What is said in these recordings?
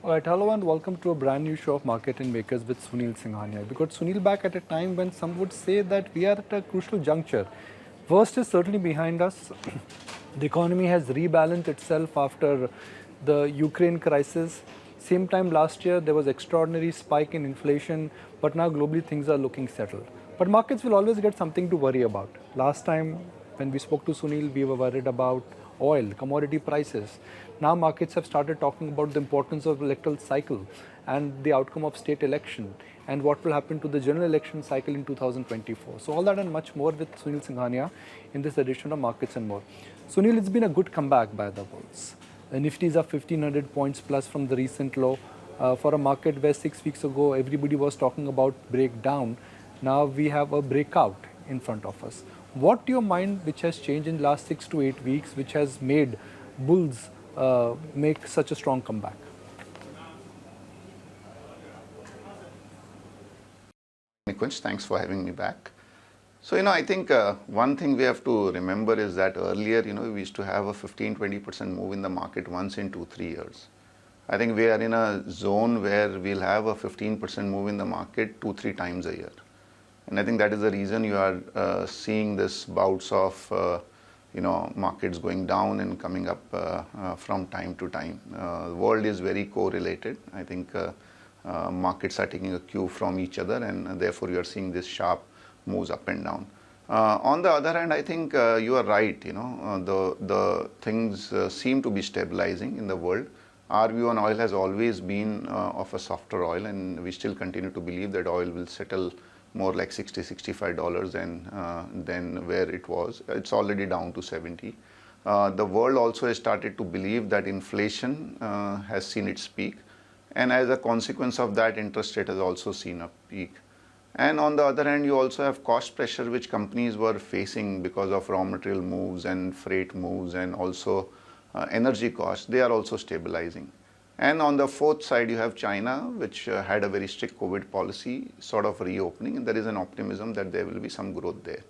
All right, hello and welcome to a brand new show of Market and Makers with Sunil Singhania. We got Sunil back at a time when some would say that we are at a crucial juncture. Worst is certainly behind us. The economy has rebalanced itself after the Ukraine crisis. Same time last year, there was extraordinary spike in inflation, but now globally things are looking settled. But markets will always get something to worry about. Last time when we spoke to Sunil, we were worried about oil, commodity prices. Now markets have started talking about the importance of electoral cycle and the outcome of state election and what will happen to the general election cycle in 2024. So all that and much more with Sunil Singhania in this edition of Markets and More. Sunil, it's been a good comeback by the bulls. The Nifty is up 1500 points plus from the recent low. For a market where 6 weeks ago everybody was talking about breakdown, now we have a breakout in front of us. What to your mind which has changed in the last 6 to 8 weeks which has made bulls make such a strong comeback? Nikunj, thanks for having me back. So, I think one thing we have to remember is that earlier, we used to have a 15-20% move in the market once in 2-3 years. I think we are in a zone where we'll have a 15% move in the market 2-3 times a year. And I think that is the reason you are seeing this bouts of, markets going down and coming up from time to time. The world is very correlated. I think markets are taking a cue from each other, and therefore you are seeing this sharp moves up and down. On the other hand, I think you are right. The things seem to be stabilizing in the world. Our view on oil has always been of a softer oil, and we still continue to believe that oil will settle more like $60-65 than where it was. It's already down to 70. The world also has started to believe that inflation has seen its peak, and as a consequence of that, interest rate has also seen a peak. And on the other hand, you also have cost pressure which companies were facing because of raw material moves and freight moves and also energy costs. They are also stabilizing. And on the fourth side, you have China, which had a very strict COVID policy sort of reopening, and there is an optimism that there will be some growth there.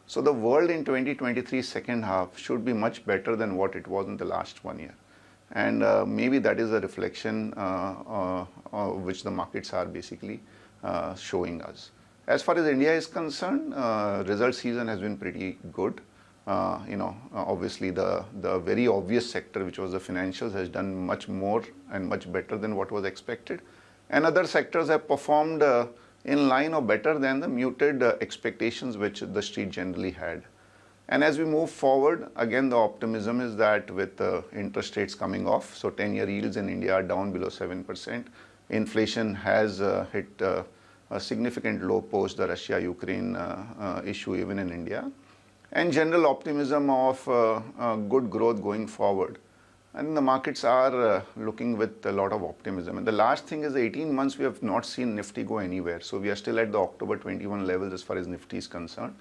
So the world in 2023 second half should be much better than what it was in the last 1 year. And maybe that is a reflection which the markets are basically showing us. As far as India is concerned, result season has been pretty good. Obviously the very obvious sector, which was the financials, has done much more and much better than what was expected. And other sectors have performed in line or better than the muted expectations which the street generally had. And as we move forward, again, the optimism is that with interest rates coming off, so 10-year yields in India are down below 7%. Inflation has hit a significant low post the Russia-Ukraine issue even in India. And general optimism of good growth going forward. And the markets are looking with a lot of optimism. And the last thing is 18 months we have not seen Nifty go anywhere. So we are still at the October 21 levels as far as Nifty is concerned.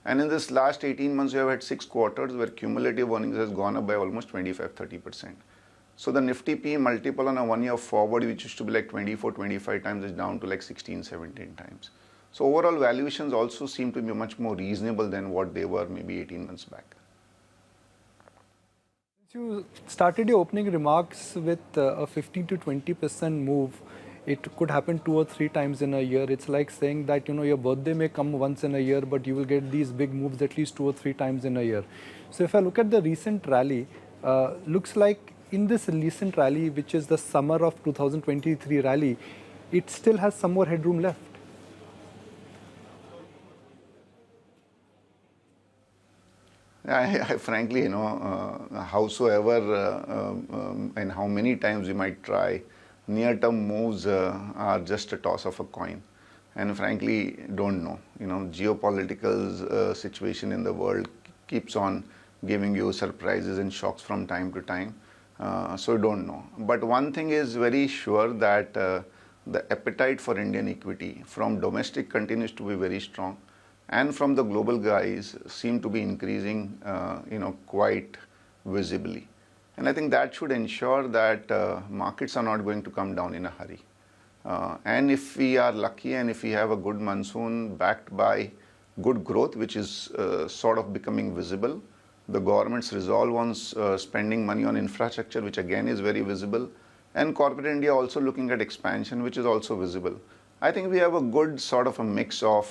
And in this last 18 months, we have had 6 quarters where cumulative earnings has gone up by almost 25-30%. So the Nifty P multiple on a 1 year forward, which used to be like 24-25 times, is down to like 16-17 times. So overall valuations also seem to be much more reasonable than what they were maybe 18 months back. You started your opening remarks with a 15-20% move. It could happen 2 or 3 times in a year. It's like saying that, your birthday may come once in a year, but you will get these big moves at least 2 or 3 times in a year. So if I look at the recent rally, looks like in this recent rally, which is the summer of 2023 rally, it still has some more headroom left. I frankly, howsoever and how many times we might try, near-term moves are just a toss of a coin, and frankly don't know. Geopolitical situation in the world keeps on giving you surprises and shocks from time to time, so don't know. But one thing is very sure, that the appetite for Indian equity from domestic continues to be very strong, and from the global guys seem to be increasing quite visibly. And I think that should ensure that markets are not going to come down in a hurry. And if we are lucky and if we have a good monsoon backed by good growth, which is sort of becoming visible, the government's resolve on spending money on infrastructure, which again is very visible, and corporate India also looking at expansion, which is also visible. I think we have a good sort of a mix of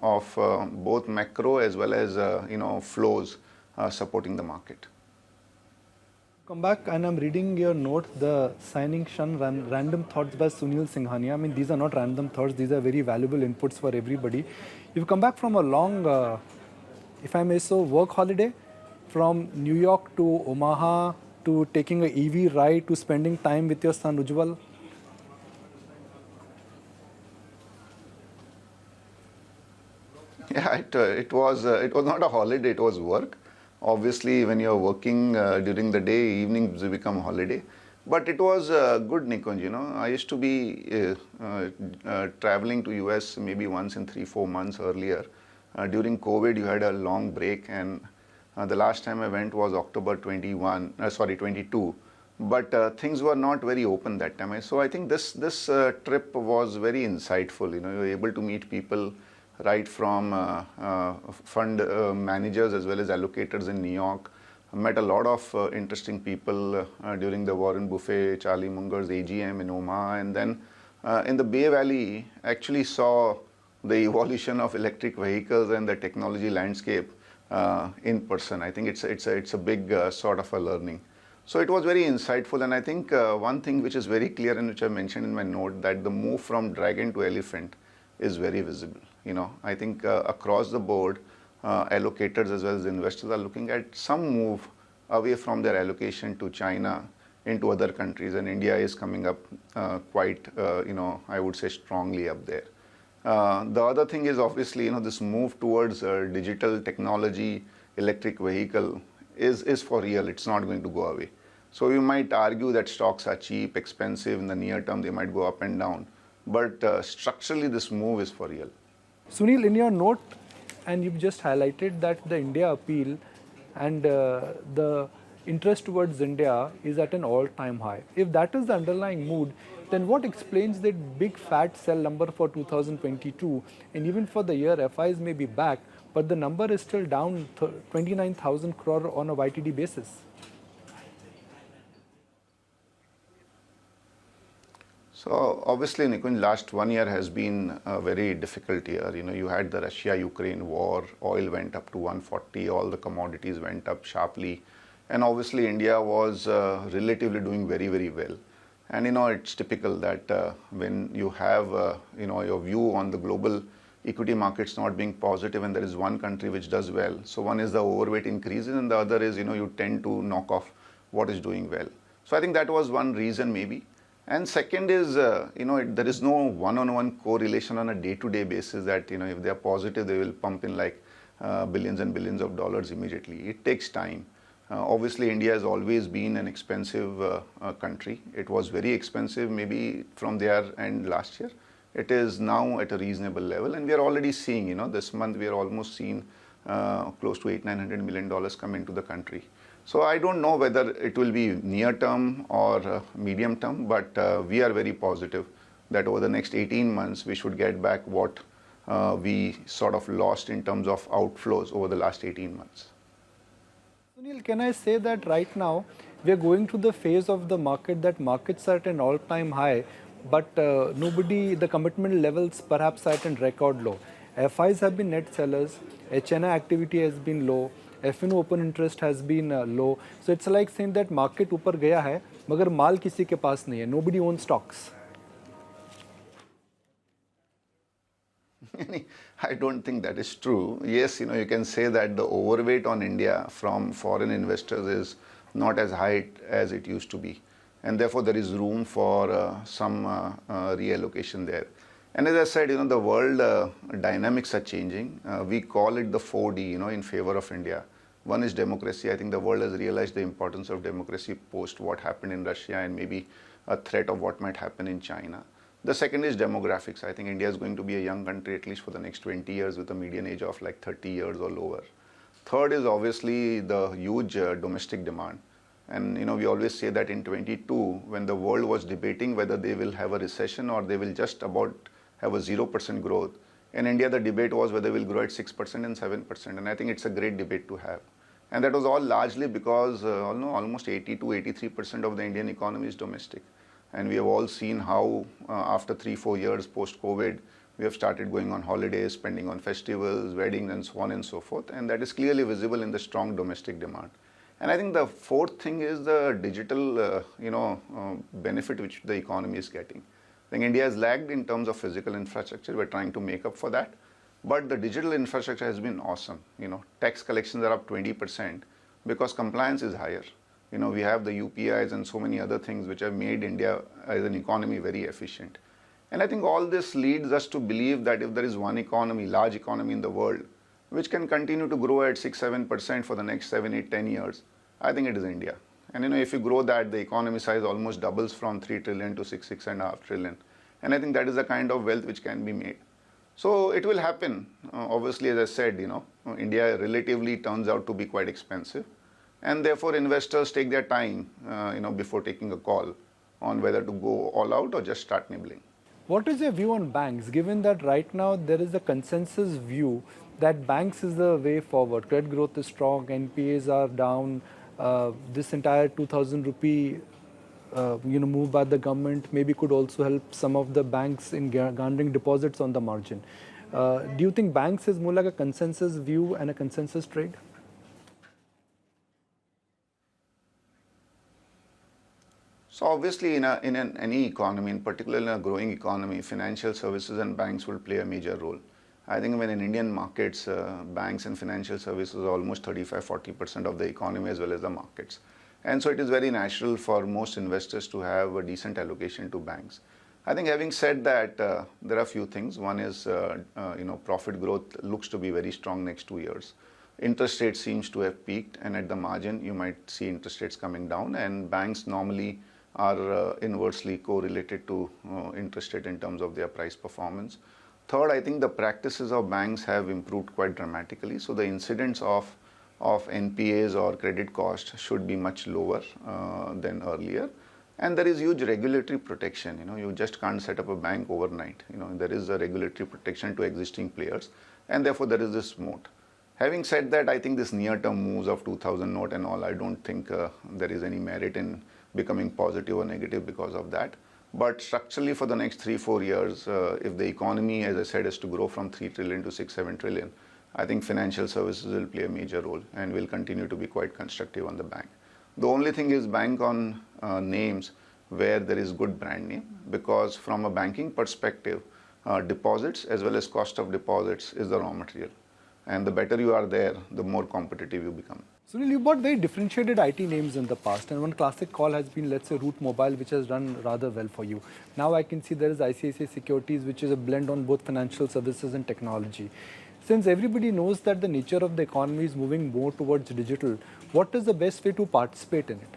both macro as well as flows supporting the market. Come back and I'm reading your note, the signing shun random thoughts by Sunil Singhania. I mean, these are not random thoughts, these are very valuable inputs for everybody. You've come back from a long, if I may so, work holiday from New York to Omaha to taking a EV ride to spending time with your son Ujjwal. Yeah, it was not a holiday, it was work. Obviously, when you're working during the day, evenings become holiday. But it was good, Nikunj. I used to be traveling to US maybe once in 3-4 months earlier. During COVID, you had a long break, and the last time I went was October 22. But things were not very open that time. So I think this trip was very insightful. You were able to meet people right from fund managers as well as allocators in New York. I met a lot of interesting people during the Warren Buffett, Charlie Munger's AGM in Omaha, and then in the Bay Valley actually saw the evolution of electric vehicles and the technology landscape in person. I think it's a big sort of a learning. So it was very insightful, and I think one thing which is very clear and which I mentioned in my note, that the move from dragon to elephant is very visible. I think across the board, allocators as well as investors are looking at some move away from their allocation to China into other countries, and India is coming up quite, I would say strongly up there. The other thing is obviously, this move towards digital technology, electric vehicle is for real. It's not going to go away. So you might argue that stocks are cheap, expensive. In the near term, they might go up and down. But structurally, this move is for real. Sunil, in your note, and you've just highlighted that the India appeal and the interest towards India is at an all-time high. If that is the underlying mood, then what explains that big fat sell number for 2022? And even for the year, FIs may be back, but the number is still down 29,000 crore on a YTD basis. So obviously, Nikunj, last 1 year has been a very difficult year. You had the Russia-Ukraine war, oil went up to 140, all the commodities went up sharply. And obviously, India was relatively doing very, very well. And it's typical that when you have your view on the global equity markets not being positive, and there is one country which does well. So one is the overweight increases, and the other is you tend to knock off what is doing well. So I think that was one reason maybe. And second is, there is no one-on-one correlation on a day-to-day basis that, if they are positive, they will pump in like billions and billions of dollars immediately. It takes time. Obviously, India has always been an expensive country. It was very expensive maybe from their end last year. It is now at a reasonable level, and we are already seeing, this month we are almost seeing close to $800-900 million come into the country. So I don't know whether it will be near term or medium term, but we are very positive that over the next 18 months we should get back what we sort of lost in terms of outflows over the last 18 months. Sunil, can I say that right now we are going through the phase of the market that markets are at an all-time high, but the commitment levels perhaps are at a record low. FIs have been net sellers, HNI activity has been low, FNO open interest has been low. So it's like saying that market ऊपर गया है, मगर माल किसी के पास नहीं है. Nobody owns stocks. I don't think that is true. Yes, you can say that the overweight on India from foreign investors is not as high as it used to be. And therefore, there is room for some reallocation there. And as I said, the world dynamics are changing. We call it the 4D, in favor of India. One is democracy. I think the world has realized the importance of democracy post what happened in Russia and maybe a threat of what might happen in China. The second is demographics. I think India is going to be a young country at least for the next 20 years with a median age of like 30 years or lower. Third is obviously the huge domestic demand. And we always say that in 22, when the world was debating whether they will have a recession or they will just about have a 0% growth, in India the debate was whether we'll grow at 6% and 7%. And I think it's a great debate to have. And that was all largely because almost 80 to 83% of the Indian economy is domestic. And we have all seen how after 3-4 years post-COVID, we have started going on holidays, spending on festivals, weddings, and so on and so forth. And that is clearly visible in the strong domestic demand. And I think the fourth thing is the digital, benefit which the economy is getting. I think India has lagged in terms of physical infrastructure. We're trying to make up for that. But the digital infrastructure has been awesome. Tax collections are up 20% because compliance is higher. We have the UPIs and so many other things which have made India as an economy very efficient. And I think all this leads us to believe that if there is one economy, large economy in the world, which can continue to grow at 6-7% for the next 7, 8, 10 years, I think it is India. And if you grow that, the economy size almost doubles from 3 trillion to 6.5 trillion. And I think that is the kind of wealth which can be made. So it will happen. Obviously, as I said, India relatively turns out to be quite expensive. And therefore, investors take their time, before taking a call on whether to go all out or just start nibbling. What is your view on banks, given that right now there is a consensus view that banks is the way forward? Credit growth is strong, NPAs are down, this entire 2,000 rupee move by the government maybe could also help some of the banks in garnering deposits on the margin. Do you think banks is more like a consensus view and a consensus trade? So obviously in any economy, in particular in a growing economy, financial services and banks will play a major role. I think when in Indian markets, banks and financial services are almost 35-40% of the economy as well as the markets. And so it is very natural for most investors to have a decent allocation to banks. I think having said that, there are a few things. One is, profit growth looks to be very strong next 2 years. Interest rate seems to have peaked, and at the margin, you might see interest rates coming down, and banks normally are inversely correlated to interest rate in terms of their price performance. Third, I think the practices of banks have improved quite dramatically. So the incidence of NPAs or credit cost should be much lower than earlier. And there is huge regulatory protection. You just can't set up a bank overnight. There is a regulatory protection to existing players, and therefore there is this moat. Having said that, I think this near-term moves of 2000 note and all, I don't think there is any merit in becoming positive or negative because of that. But structurally for the next 3-4 years, if the economy, as I said, is to grow from 3 trillion to 6-7 trillion, I think financial services will play a major role and will continue to be quite constructive on the bank. The only thing is bank on names where there is good brand name, because from a banking perspective, deposits as well as cost of deposits is the raw material. And the better you are there, the more competitive you become. Sunil, you bought very differentiated IT names in the past, and one classic call has been, let's say, Root Mobile, which has done rather well for you. Now I can see there is ICICI Securities, which is a blend on both financial services and technology. Since everybody knows that the nature of the economy is moving more towards digital, what is the best way to participate in it?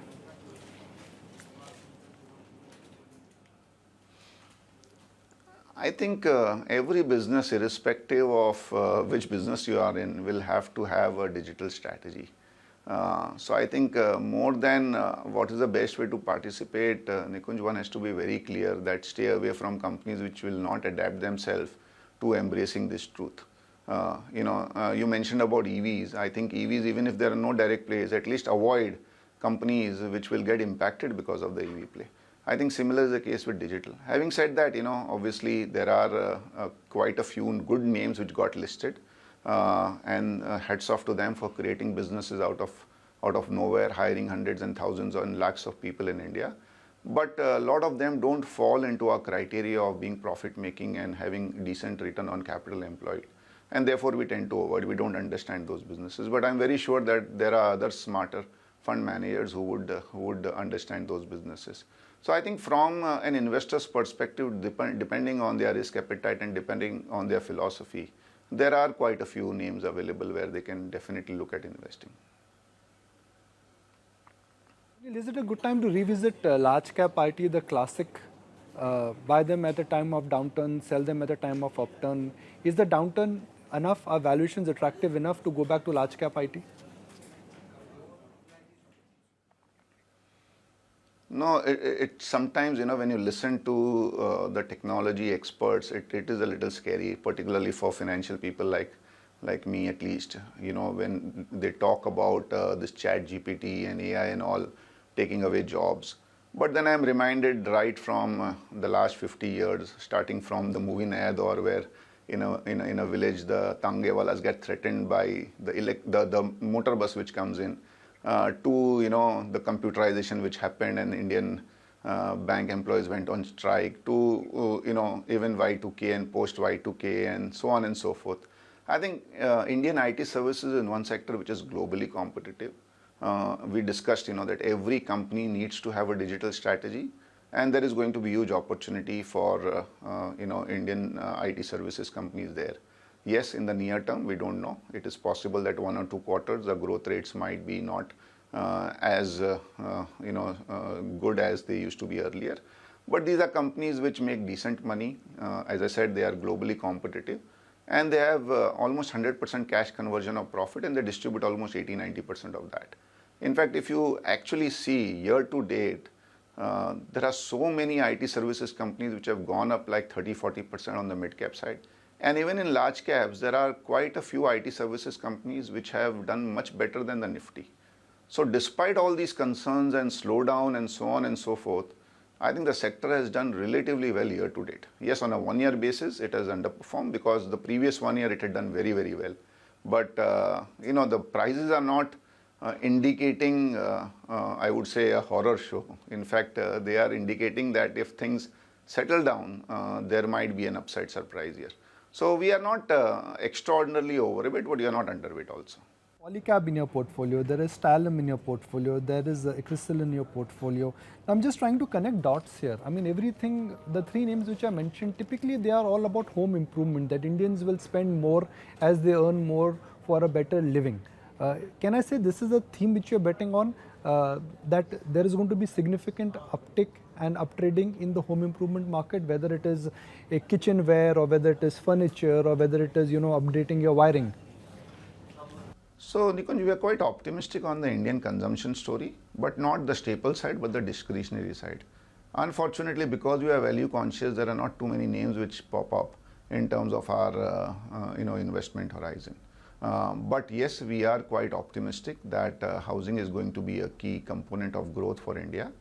I think every business, irrespective of which business you are in, will have to have a digital strategy. So I think more than what is the best way to participate, Nikunj, one has to be very clear that stay away from companies which will not adapt themselves to embracing this truth. You mentioned about EVs. I think EVs, even if there are no direct plays, at least avoid companies which will get impacted because of the EV play. I think similar is the case with digital. Having said that, obviously there are quite a few good names which got listed, and hats off to them for creating businesses out of nowhere, hiring hundreds and thousands and lakhs of people in India. But a lot of them don't fall into our criteria of being profit making and having decent return on capital employed. And therefore we tend to avoid, we don't understand those businesses. But I'm very sure that there are other smarter fund managers who would understand those businesses. So I think from an investor's perspective, depending on their risk appetite and depending on their philosophy, there are quite a few names available where they can definitely look at investing. Is it a good time to revisit large cap IT, the classic, buy them at the time of downturn, sell them at the time of upturn? Is the downturn enough, are valuations attractive enough to go back to large cap IT? No, it sometimes, when you listen to the technology experts, it is a little scary, particularly for financial people like me at least. When they talk about this chat GPT and AI and all taking away jobs. But then I am reminded right from the last 50 years, starting from the movie Naya Daur, where in a village the tangewalas get threatened by the motor bus which comes in, to the computerization which happened and Indian bank employees went on strike, to even Y2K and post Y2K and so on and so forth. I think Indian IT services is one sector which is globally competitive. We discussed that every company needs to have a digital strategy, and there is going to be huge opportunity for Indian IT services companies there. Yes, in the near term we don't know. It is possible that 1 or 2 quarters the growth rates might be not as good as they used to be earlier. But these are companies which make decent money. As I said, they are globally competitive, and they have almost 100% cash conversion of profit, and they distribute almost 80-90% of that. In fact, if you actually see year to date, there are so many IT services companies which have gone up like 30-40% on the mid-cap side. And even in large caps, there are quite a few IT services companies which have done much better than the Nifty. So despite all these concerns and slowdown and so on and so forth, I think the sector has done relatively well year to date. Yes, on a 1 year basis, it has underperformed because the previous 1 year it had done very, very well. But, the prices are not indicating, I would say, a horror show. In fact, they are indicating that if things settle down, there might be an upside surprise here. So we are not extraordinarily overweight, but we are not underweight also. Polycab in your portfolio, there is Stalum in your portfolio, there is Crystal in your portfolio. Now, I'm just trying to connect dots here. I mean, everything, the 3 names which I mentioned, typically they are all about home improvement, that Indians will spend more as they earn more for a better living. Can I say this is a theme which you're betting on, that there is going to be significant uptick and uptrading in the home improvement market, whether it is a kitchenware or whether it is furniture or whether it is, updating your wiring? So, Nikunj, we are quite optimistic on the Indian consumption story, but not the staple side, but the discretionary side. Unfortunately, because we are value conscious, there are not too many names which pop up in terms of our, investment horizon. But yes, we are quite optimistic that housing is going to be a key component of growth for India.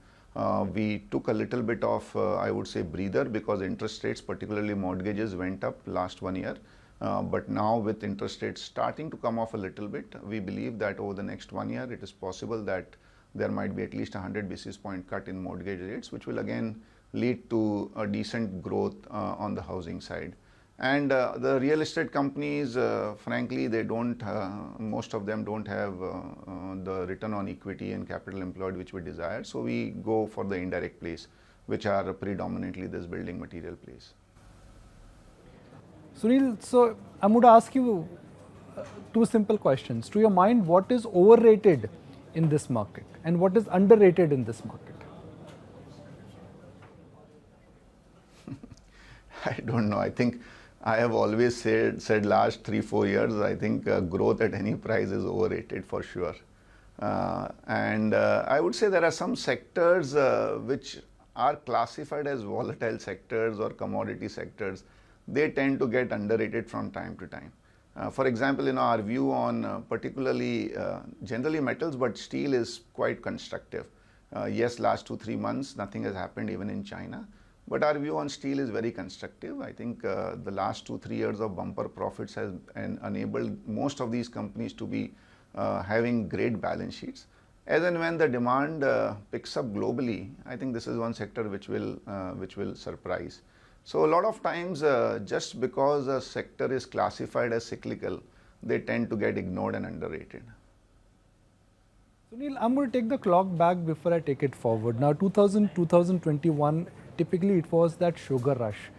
We took a little bit of, I would say, breather because interest rates, particularly mortgages, went up last 1 year. But now with interest rates starting to come off a little bit, we believe that over the next 1 year, it is possible that there might be at least 100 basis point cut in mortgage rates, which will again lead to a decent growth on the housing side. And the real estate companies, frankly, they don't, most of them don't have the return on equity and capital employed which we desire. So we go for the indirect plays, which are predominantly this building material plays. Sunil, so I'm going to ask you 2 simple questions. To your mind, what is overrated in this market and what is underrated in this market? I don't know. I think I have always said last 3-4 years, I think growth at any price is overrated for sure. And I would say there are some sectors which are classified as volatile sectors or commodity sectors. They tend to get underrated from time to time. For example, our view on particularly generally metals, but steel is quite constructive. Yes, last 2-3 months, nothing has happened even in China. But our view on steel is very constructive. I think the last 2-3 years of bumper profits has enabled most of these companies to be having great balance sheets. As and when the demand picks up globally, I think this is one sector which will surprise. So a lot of times, just because a sector is classified as cyclical, they tend to get ignored and underrated. Sunil, I'm going to take the clock back before I take it forward. Now, 2021, typically it was that sugar rush.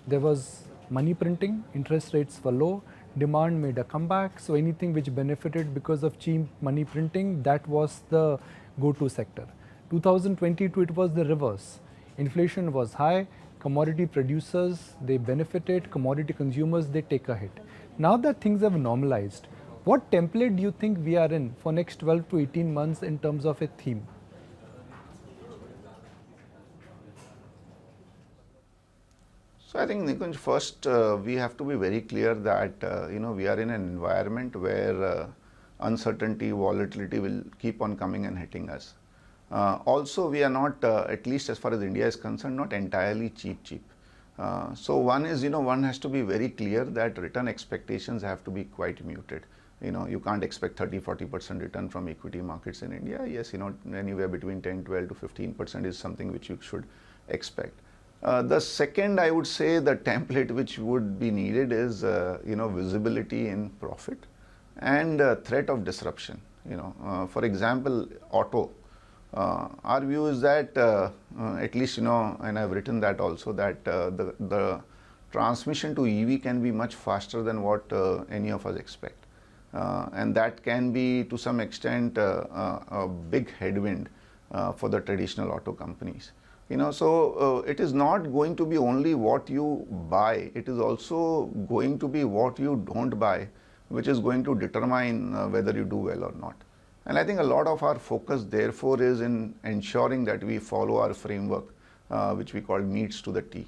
There was money printing, interest rates were low, demand made a comeback. So anything which benefited because of cheap money printing, that was the go-to sector. 2022, it was the reverse. Inflation was high. Commodity producers, they benefited, commodity consumers, they take a hit. Now that things have normalized, what template do you think we are in for next 12 to 18 months in terms of a theme? So I think, Nikunj, first we have to be very clear that we are in an environment where uncertainty, volatility will keep on coming and hitting us. Also, we are not, at least as far as India is concerned, not entirely cheap. So one is, one has to be very clear that return expectations have to be quite muted. You can't expect 30-40% return from equity markets in India. Yes, anywhere between 10, 12 to 15% is something which you should expect. The second, I would say, the template which would be needed is, visibility in profit and threat of disruption. For example, auto. Our view is that, at least, and I've written that also, that the transmission to EV can be much faster than what any of us expect. And that can be, to some extent, a big headwind for the traditional auto companies. So it is not going to be only what you buy, it is also going to be what you don't buy, which is going to determine whether you do well or not. And I think a lot of our focus, therefore, is in ensuring that we follow our framework, which we call meets to the T.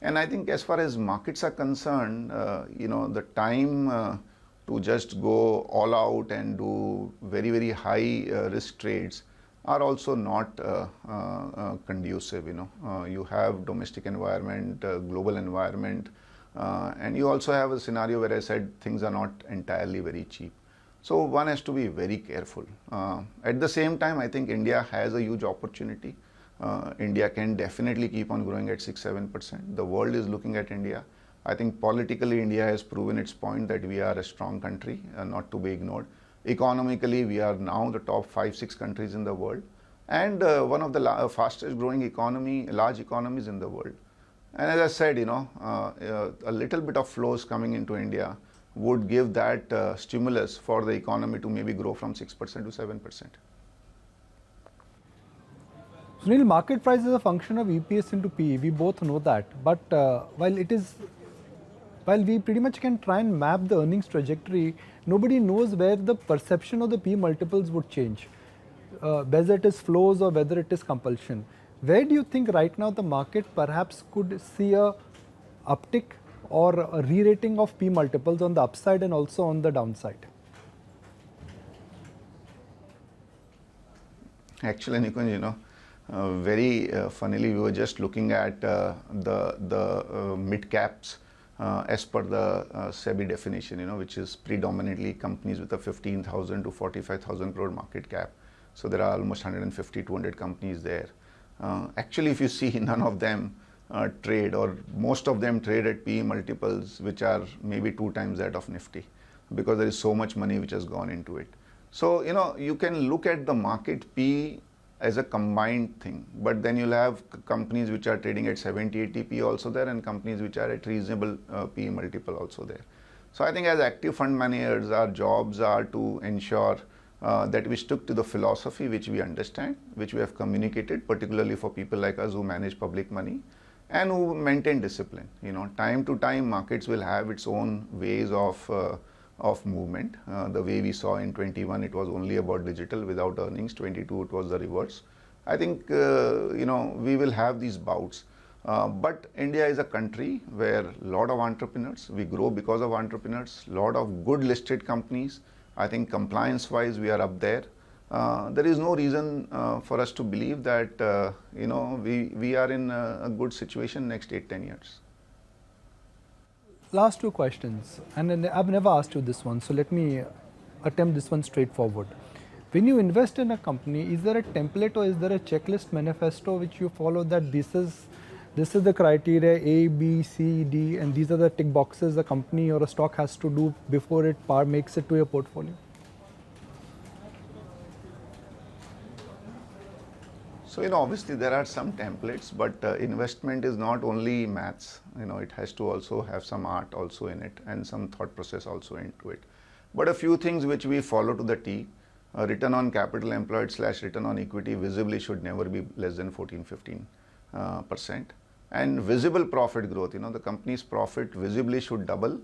And I think as far as markets are concerned, the time to just go all out and do very, very high risk trades are also not conducive. You have domestic environment, global environment, and you also have a scenario where I said things are not entirely very cheap. So one has to be very careful. At the same time, I think India has a huge opportunity. India can definitely keep on growing at 6-7%. The world is looking at India. I think politically India has proven its point that we are a strong country, not to be ignored. Economically, we are now the top 5-6 countries in the world, and one of the fastest growing large economies in the world. And as I said, a little bit of flows coming into India would give that stimulus for the economy to maybe grow from 6% to 7%. Sunil, market price is a function of EPS into PE. We both know that. But while we pretty much can try and map the earnings trajectory, nobody knows where the perception of the PE multiples would change, whether it is flows or whether it is compulsion. Where do you think right now the market perhaps could see a uptick or a re-rating of P multiples on the upside and also on the downside? Actually, Nikunj, very funnily, we were just looking at the mid-caps as per the SEBI definition, which is predominantly companies with a 15,000 to 45,000 crore market cap. So there are almost 150, 200 companies there. Actually, if you see, none of them trade, or most of them trade at PE multiples which are maybe 2 times that of Nifty, because there is so much money which has gone into it. So, you can look at the market PE as a combined thing, but then you'll have companies which are trading at 70, 80 PE also there, and companies which are at reasonable PE multiple also there. So I think as active fund managers, our jobs are to ensure that we stick to the philosophy which we understand, which we have communicated, particularly for people like us who manage public money and who maintain discipline. Time to time, markets will have its own ways of movement. The way we saw in 21, it was only about digital without earnings. 22, it was the reverse. I think, we will have these bouts. But India is a country where a lot of entrepreneurs, we grow because of entrepreneurs, a lot of good listed companies. I think compliance-wise, we are up there. There is no reason for us to believe that, we are in a good situation next 8-10 years. Last 2 questions, and then I've never asked you this one, so let me attempt this one straightforward. When you invest in a company, is there a template or is there a checklist manifesto which you follow, that this is the criteria A, B, C, D, and these are the tick boxes a company or a stock has to do before it makes it to your portfolio? So, obviously there are some templates, but investment is not only maths, it has to also have some art also in it and some thought process also into it. But a few things which we follow to the T, return on capital employed / return on equity visibly should never be less than 14-15%. And visible profit growth, the company's profit visibly should double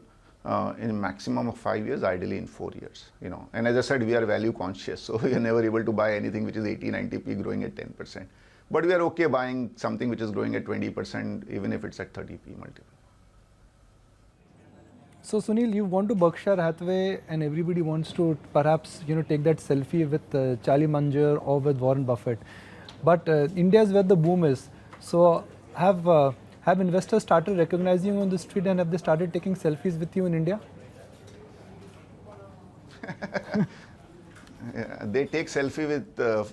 in a maximum of 5 years, ideally in 4 years. And as I said, we are value conscious, so we are never able to buy anything which is 80-90p growing at 10%. But we are okay buying something which is growing at 20%, even if it's at 30p multiple. So Sunil, you want to Berkshire Hathaway, and everybody wants to perhaps take that selfie with Charlie Munger or with Warren Buffett. But India is where the boom is. So have investors started recognizing you on the street, and have they started taking selfies with you in India? Yeah, they take selfie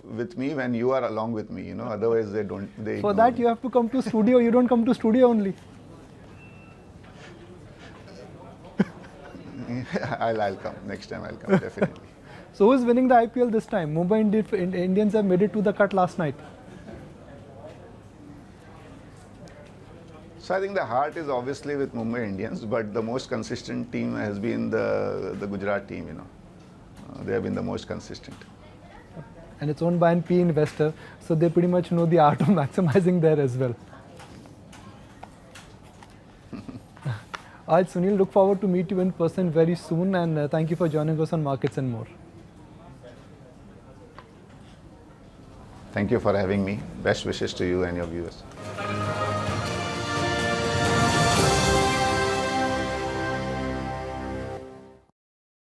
with me when you are along with me, you know. Otherwise, they don't. They For ignore that me. you have to come to studio. You don't come to studio only. I'll come next time. I'll come definitely. So who's winning the IPL this time? Mumbai Indians have made it to the cut last night. So I think the heart is obviously with Mumbai Indians, but the most consistent team has been the Gujarat team. You know, they have been the most consistent. And it's owned by an PE investor, so they pretty much know the art of maximizing there as well. All right, Sunil, look forward to meet you in person very soon, and thank you for joining us on Markets and More. Thank you for having me. Best wishes to you and your viewers.